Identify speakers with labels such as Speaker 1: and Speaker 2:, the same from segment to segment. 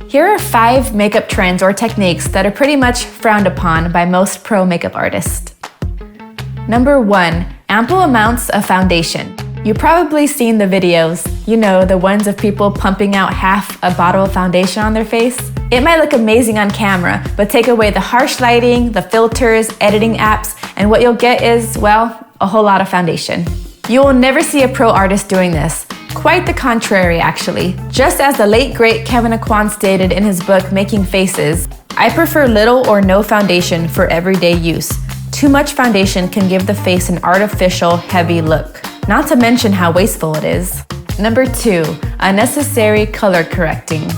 Speaker 1: Here are 5 makeup trends or techniques that are pretty much frowned upon by most pro makeup artists. Number 1, ample amounts of foundation. You've probably seen the videos, you know, the ones of people pumping out half a bottle of foundation on their face. It might look amazing on camera, but take away the harsh lighting, the filters, editing apps, and what you'll get is, well, a whole lot of foundation. You will never see a pro artist doing this. Quite the contrary, actually. Just as the late great Kevin Aquan stated in his book, Making Faces, I prefer little or no foundation for everyday use. Too much foundation can give the face an artificial, heavy look. Not to mention how wasteful it is. Number 2, unnecessary color correcting.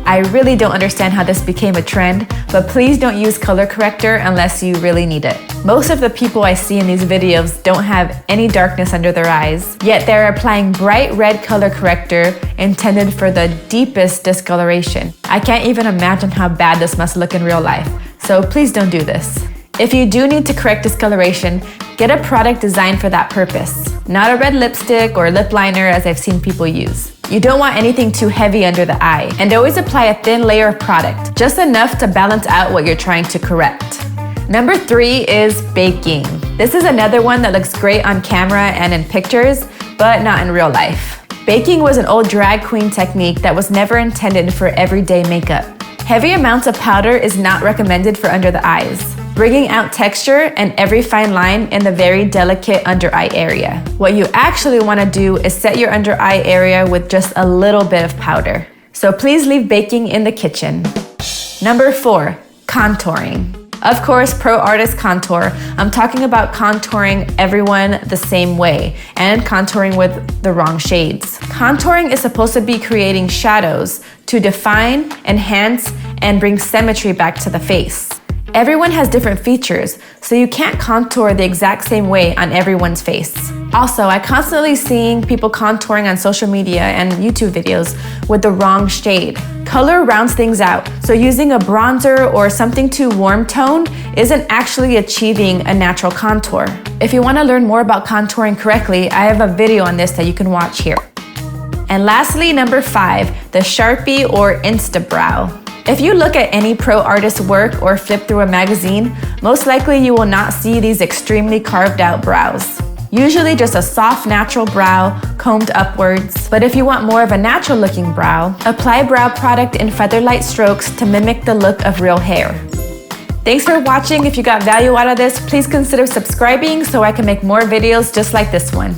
Speaker 1: I really don't understand how this became a trend, but please don't use color corrector unless you really need it. Most of the people I see in these videos don't have any darkness under their eyes, yet they're applying bright red color corrector intended for the deepest discoloration. I can't even imagine how bad this must look in real life, so please don't do this. If you do need to correct discoloration, get a product designed for that purpose. Not a red lipstick or lip liner as I've seen people use. You don't want anything too heavy under the eye, and always apply a thin layer of product, just enough to balance out what you're trying to correct. Number 3 is baking. This is another one that looks great on camera and in pictures, but not in real life. Baking was an old drag queen technique that was never intended for everyday makeup. Heavy amounts of powder is not recommended for under the eyes, bringing out texture and every fine line in the very delicate under eye area. What you actually want to do is set your under eye area with just a little bit of powder. So please leave baking in the kitchen. Number 4, contouring. Of course, pro artists contour. I'm talking about contouring everyone the same way and contouring with the wrong shades. Contouring is supposed to be creating shadows to define, enhance, and bring symmetry back to the face. Everyone has different features, so you can't contour the exact same way on everyone's face. Also, I constantly seeing people contouring on social media and YouTube videos with the wrong shade. Color rounds things out, so using a bronzer or something too warm toned isn't actually achieving a natural contour. If you want to learn more about contouring correctly, I have a video on this that you can watch here. And lastly, number 5, the Sharpie or Insta brow. If you look at any pro artist's work or flip through a magazine, most likely you will not see these extremely carved out brows. Usually just a soft natural brow, combed upwards. But if you want more of a natural looking brow, apply brow product in featherlight strokes to mimic the look of real hair. Thanks for watching. If you got value out of this, please consider subscribing so I can make more videos just like this one.